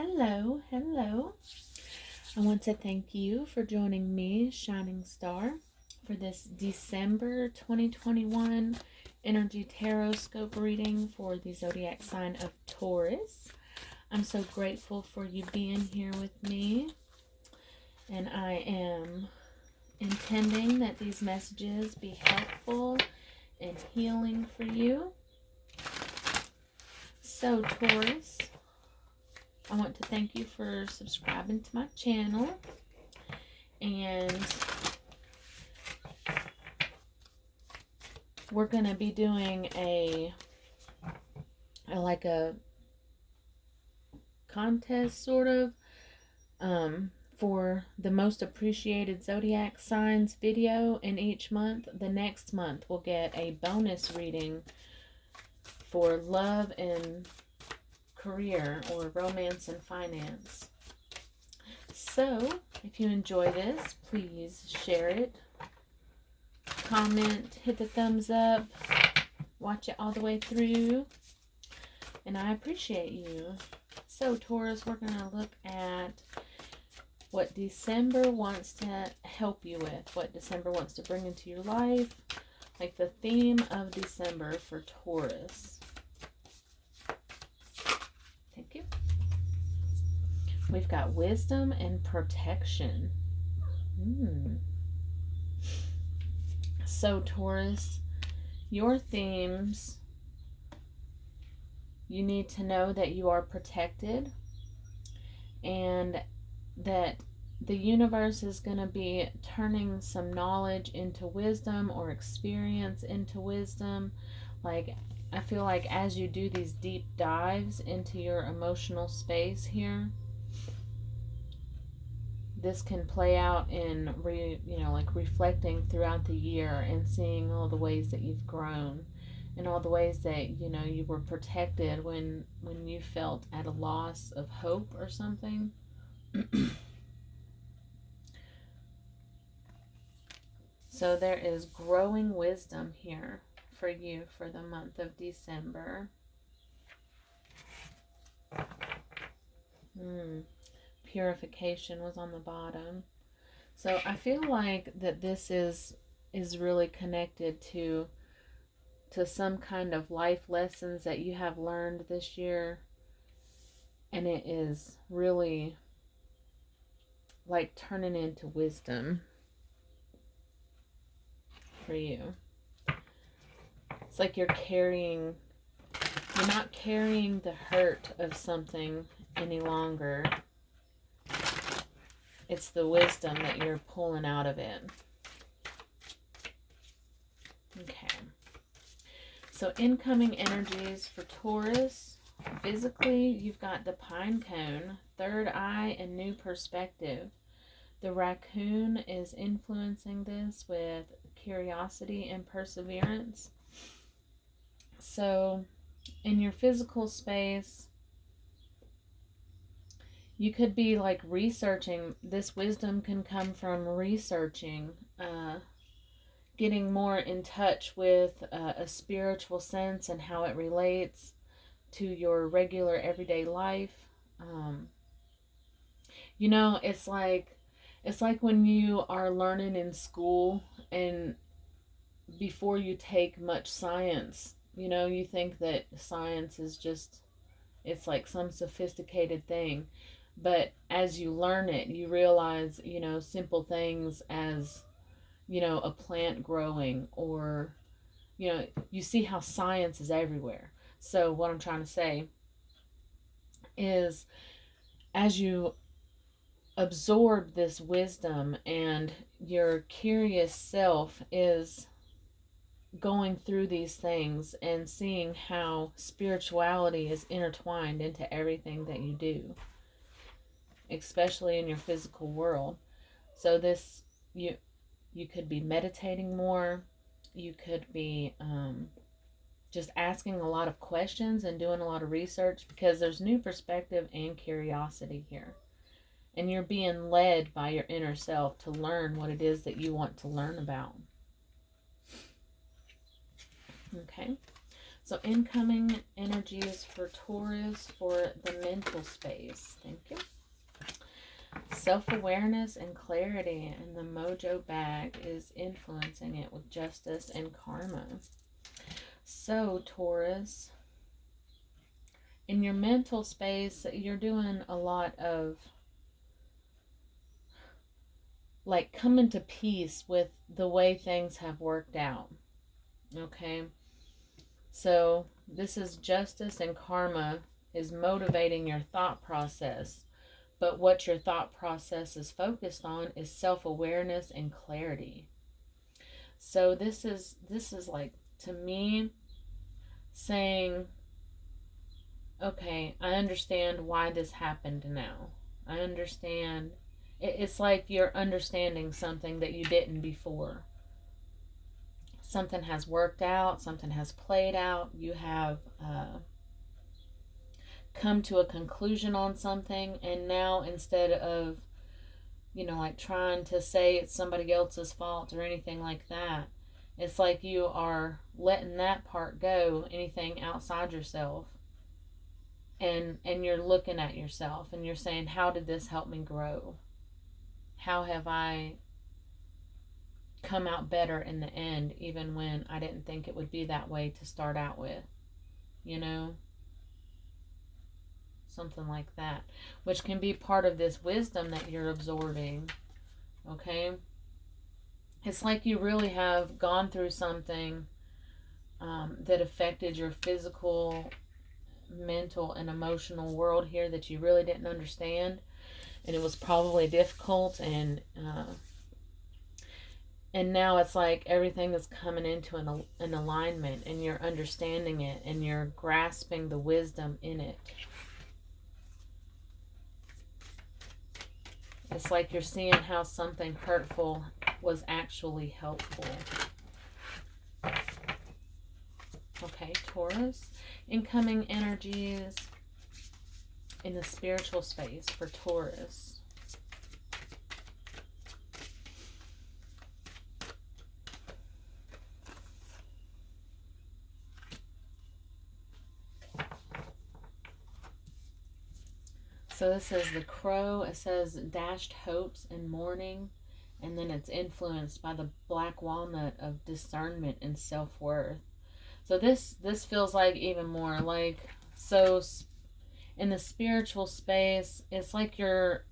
Hello, hello. I want to thank you for joining me, Shining Star, for this December 2021 Energy Tarot Scope reading for the zodiac sign of Taurus. I'm so grateful for you being here with me, and I am intending that these messages be helpful and healing for you. So, Taurus, I want to thank you for subscribing to my channel, and we're going to be doing a contest sort of for the most appreciated zodiac signs video in each month. The next month we'll get a bonus reading for love and career or romance and finance. So if you enjoy this, please share it, comment, hit the thumbs up, watch it all the way through, and I appreciate you. So Taurus, we're going to look at what December wants to help you with, what December wants to bring into your life, like the theme of December for Taurus. Thank you. We've got wisdom and protection. So Taurus, your themes, you need to know that you are protected and that the universe is going to be turning some knowledge into wisdom or experience into wisdom. Like, I feel like as you do these deep dives into your emotional space here, this can play out in reflecting throughout the year and seeing all the ways that you've grown and all the ways that you were protected when you felt at a loss of hope or something. So there is growing wisdom here for you for the month of December. Purification was on the bottom. So I feel like that this is really connected to some kind of life lessons that you have learned this year, and it is really like turning into wisdom for you. It's like you're not carrying the hurt of something any longer. It's the wisdom that you're pulling out of it. Okay. So incoming energies for Taurus. Physically, you've got the pine cone, third eye, and new perspective. The raccoon is influencing this with curiosity and perseverance. So in your physical space, you could be like researching. This wisdom can come from researching, getting more in touch with a spiritual sense and how it relates to your regular everyday life. It's like when you are learning in school, and before you take much science, you think that science is just, it's like some sophisticated thing. But as you learn it, you realize, simple things as, a plant growing, or, you see how science is everywhere. So what I'm trying to say is, as you absorb this wisdom and your curious self is going through these things and seeing how spirituality is intertwined into everything that you do, especially in your physical world. So this, you could be meditating more. You could be just asking a lot of questions and doing a lot of research, because there's new perspective and curiosity here. And you're being led by your inner self to learn what it is that you want to learn about. Okay. So incoming energies for Taurus for the mental space. Thank you. Self-awareness and clarity, and the mojo bag is influencing it with justice and karma. So Taurus, in your mental space, you're doing a lot of like coming to peace with the way things have worked out. Okay? So this is justice and karma is motivating your thought process. But what your thought process is focused on is self-awareness and clarity. So this is like, to me, saying, okay, I understand why this happened now. I understand. It's like you're understanding something that you didn't before. Something has worked out, something has played out, you have come to a conclusion on something, and now instead of, like trying to say it's somebody else's fault or anything like that, it's like you are letting that part go, anything outside yourself, and you're looking at yourself and you're saying, how did this help me grow? How have I come out better in the end, even when I didn't think it would be that way to start out with? Something like that, which can be part of this wisdom that you're absorbing. Okay, it's like you really have gone through something that affected your physical, mental, and emotional world here that you really didn't understand, and it was probably difficult, and now it's like everything is coming into an alignment, and you're understanding it, and you're grasping the wisdom in it. It's like you're seeing how something hurtful was actually helpful. Okay, Taurus. Incoming energies in the spiritual space for Taurus. So this is the Crow. It says dashed hopes and mourning, and then it's influenced by the black walnut of discernment and self-worth. So this feels like even more like, so in the spiritual space, it's like you're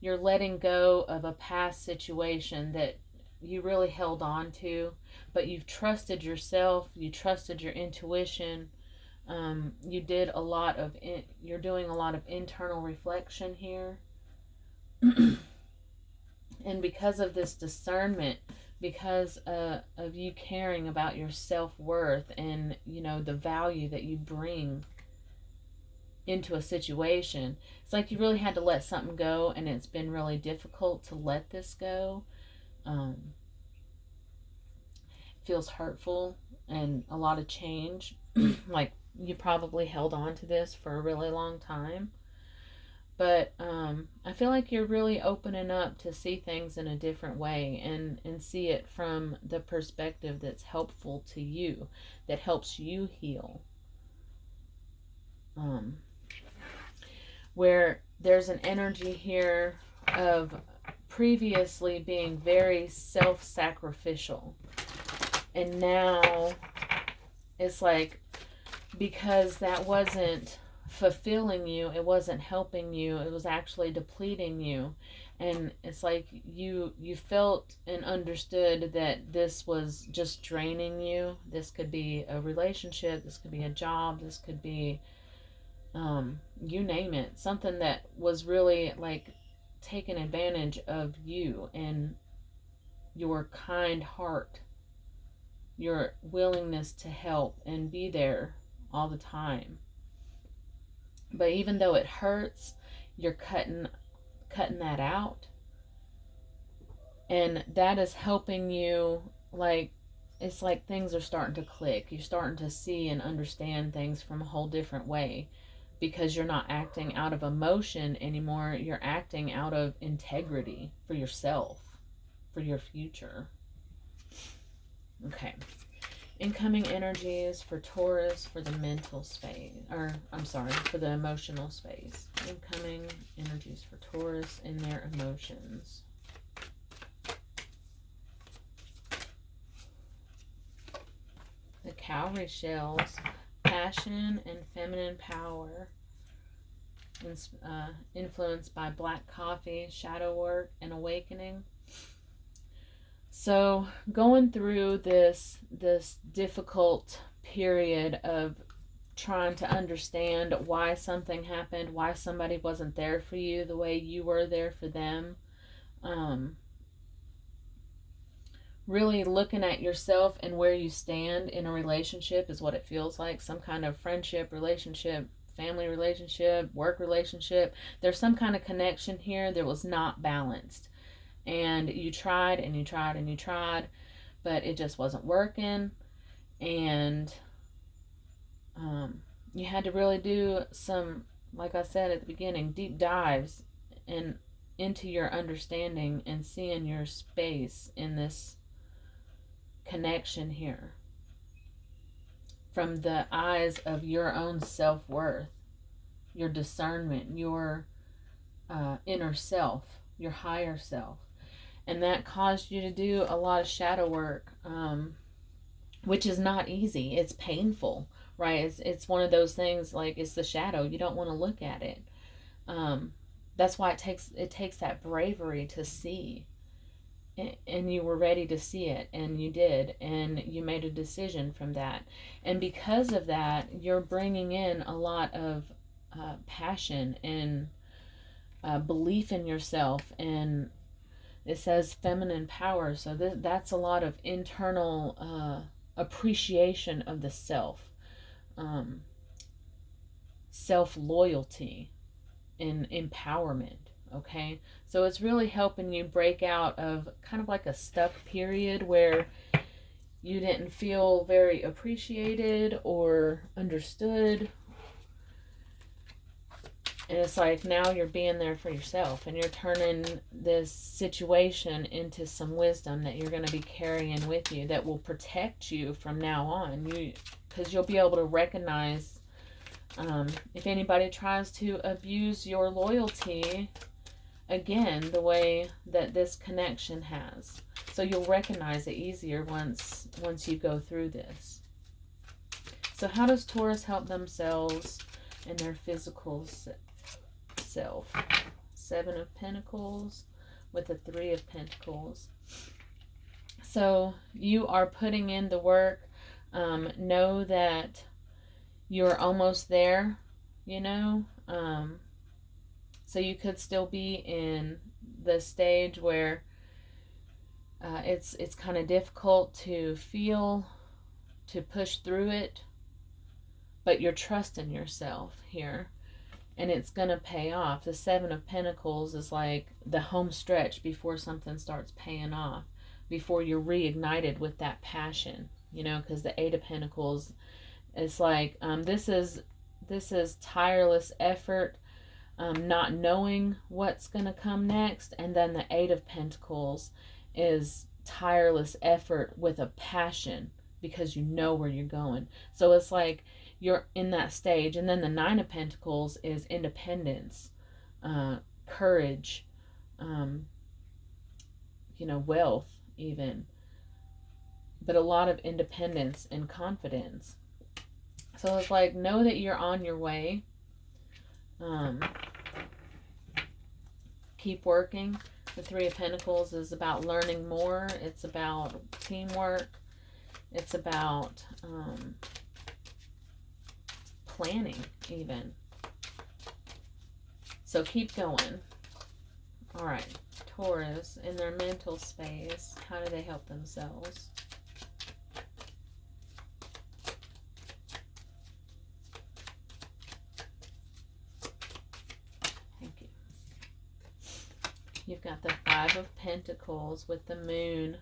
letting go of a past situation that you really held on to, but you've trusted yourself, you trusted your intuition. You're doing a lot of internal reflection here. And because of this discernment, because of you caring about your self-worth and the value that you bring into a situation, it's like you really had to let something go, and it's been really difficult to let this go. Feels hurtful and a lot of change. Like you probably held on to this for a really long time. But I feel like you're really opening up to see things in a different way, and see it from the perspective that's helpful to you, that helps you heal. Where there's an energy here of previously being very self-sacrificial. And now it's like, because that wasn't fulfilling you, it wasn't helping you, it was actually depleting you, and it's like you felt and understood that this was just draining you. This could be a relationship, this could be a job, this could be you name it, something that was really like taking advantage of you and your kind heart, your willingness to help and be there all the time. But even though it hurts, you're cutting that out, and that is helping you. Like, it's like things are starting to click. You're starting to see and understand things from a whole different way, because you're not acting out of emotion anymore. You're acting out of integrity for yourself, for your future. Okay. Incoming energies for Taurus for the mental space, or I'm sorry, for the emotional space. Incoming energies for Taurus in their emotions. The cowrie shells, passion and feminine power, influenced by black coffee, shadow work, and awakening. So going through this difficult period of trying to understand why something happened, why somebody wasn't there for you the way you were there for them, really looking at yourself and where you stand in a relationship is what it feels like. Some kind of friendship, relationship, family relationship, work relationship. There's some kind of connection here that was not balanced. And you tried and you tried and you tried, but it just wasn't working. And you had to really do some, like I said at the beginning, deep dives into your understanding and seeing your space in this connection here from the eyes of your own self-worth, your discernment, your inner self, your higher self. And that caused you to do a lot of shadow work, which is not easy. It's painful, right? It's one of those things, like, it's the shadow. You don't want to look at it. That's why it takes that bravery to see. And you were ready to see it, and you did, and you made a decision from that. And because of that, you're bringing in a lot of passion and belief in yourself. And it says feminine power, so that's a lot of internal appreciation of the self, self-loyalty and empowerment. Okay, so it's really helping you break out of kind of like a stuck period where you didn't feel very appreciated or understood. And it's like now you're being there for yourself, and you're turning this situation into some wisdom that you're going to be carrying with you that will protect you from now on. Because you'll be able to recognize if anybody tries to abuse your loyalty again the way that this connection has. So you'll recognize it easier once you go through this. So how does Taurus help themselves and their physical self? Seven of Pentacles with the Three of Pentacles. So you are putting in the work. Know that you're almost there, you know. So you could still be in the stage where it's kind of difficult to feel, to push through it, but you're trusting yourself here, and it's going to pay off. The Seven of Pentacles is like the home stretch before something starts paying off, before you're reignited with that passion, you know, because the Eight of Pentacles is like this is tireless effort, not knowing what's going to come next. And then the Eight of Pentacles is tireless effort with a passion because you know where you're going. So it's like you're in that stage. And then the Nine of Pentacles is independence, courage, wealth even. But a lot of independence and confidence. So it's like, know that you're on your way. Keep working. The Three of Pentacles is about learning more. It's about teamwork. It's about planning even. So keep going. All right. Taurus, in their mental space, how do they help themselves? You've got the Five of Pentacles with the Moon.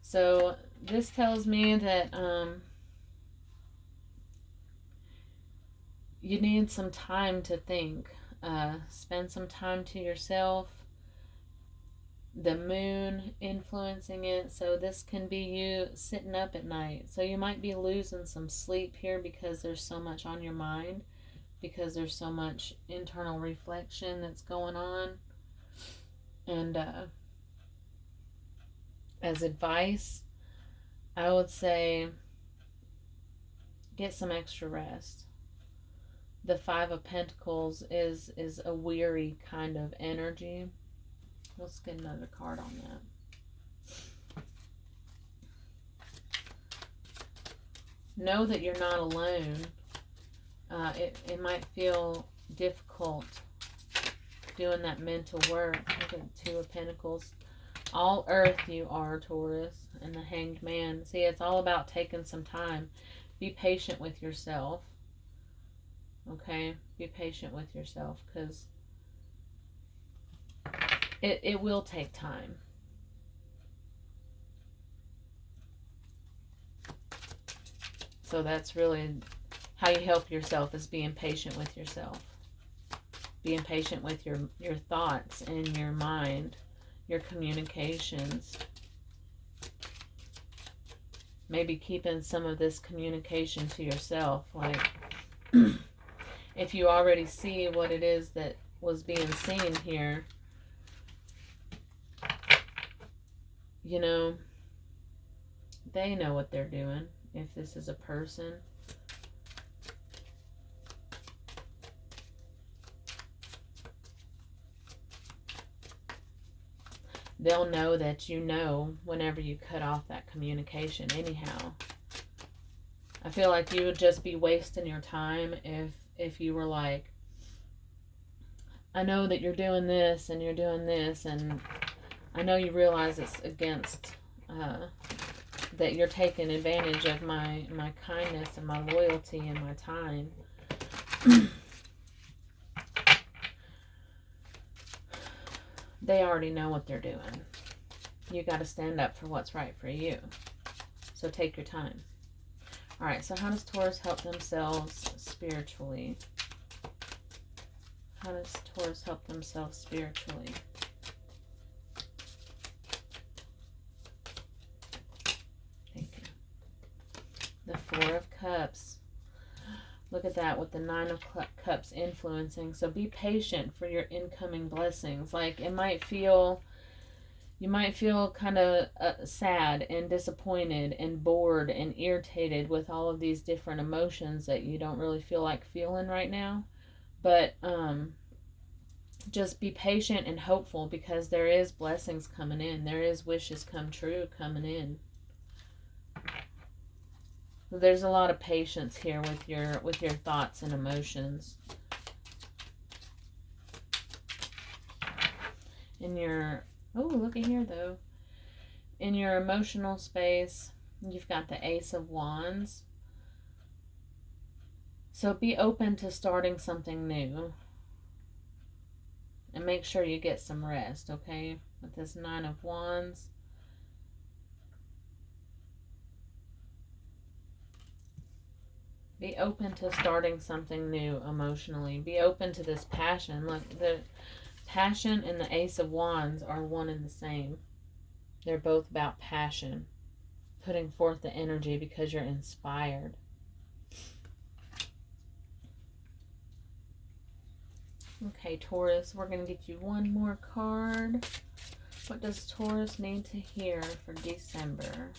So this tells me that you need some time to think. Spend some time to yourself. the moon influencing it. So this can be you sitting up at night. So you might be losing some sleep here because there's so much on your mind, because there's so much internal reflection that's going on. And as advice, I would say get some extra rest. The Five of Pentacles is a weary kind of energy. Let's get another card on that. Know that you're not alone. It might feel difficult doing that mental work. Look at the Two of Pentacles. All earth you are, Taurus, and the Hanged Man. See, it's all about taking some time. Be patient with yourself. Okay? Be patient with yourself, because it will take time. So that's really how you help yourself, is being patient with yourself. Being patient with your thoughts and your mind, your communications. Maybe keeping some of this communication to yourself. Like, if you already see what it is that was being seen here, you know, they know what they're doing. If this is a person, they'll know that you know whenever you cut off that communication anyhow. I feel like you would just be wasting your time if you were like, I know that you're doing this and you're doing this, and I know you realize it's against, that you're taking advantage of my kindness and my loyalty and my time. They already know what they're doing. You got to stand up for what's right for you. So take your time. All right, so how does Taurus help themselves spiritually? How does Taurus help themselves spiritually? Thank you. The Four of Cups. Look at that, with the Nine of Cups influencing. So be patient for your incoming blessings. Like, it might feel, you might feel kind of sad and disappointed and bored and irritated with all of these different emotions that you don't really feel like feeling right now. But just be patient and hopeful, because there is blessings coming in. There is wishes come true coming in. There's a lot of patience here with your thoughts and emotions. In your, oh, look at here though. In your emotional space, you've got the Ace of Wands. So be open to starting something new. And make sure you get some rest, okay? With this Nine of Wands. Be open to starting something new emotionally. Be open to this passion. Look, the passion and the Ace of Wands are one and the same. They're both about passion. Putting forth the energy because you're inspired. Okay, Taurus, we're going to get you one more card. What does Taurus need to hear for December?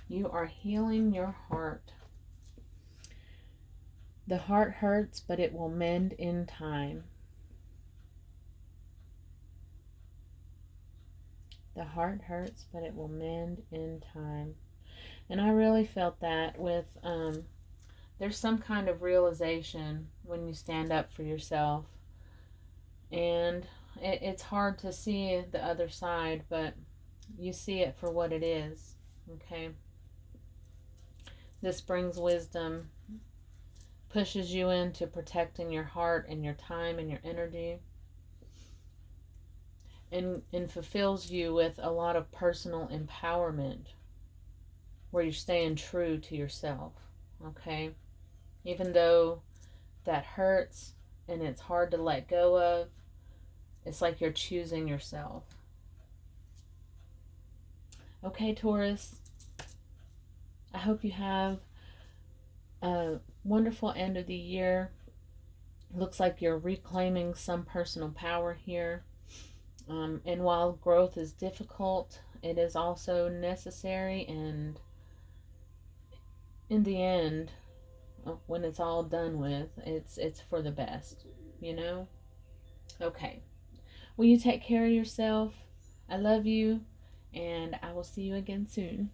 You are healing your heart. The heart hurts, but it will mend in time. The heart hurts, but it will mend in time. And I really felt that with, there's some kind of realization when you stand up for yourself. And it's hard to see the other side, but you see it for what it is, okay? This brings wisdom, pushes you into protecting your heart and your time and your energy. and fulfills you with a lot of personal empowerment where you're staying true to yourself. Okay? Even though that hurts and it's hard to let go of, it's like you're choosing yourself. Okay, Taurus, I hope you have a wonderful end of the year. Looks like you're reclaiming some personal power here. And while growth is difficult, it is also necessary. And in the end, when it's all done with, it's for the best, you know? Okay. Well, you take care of yourself. I love you, and I will see you again soon.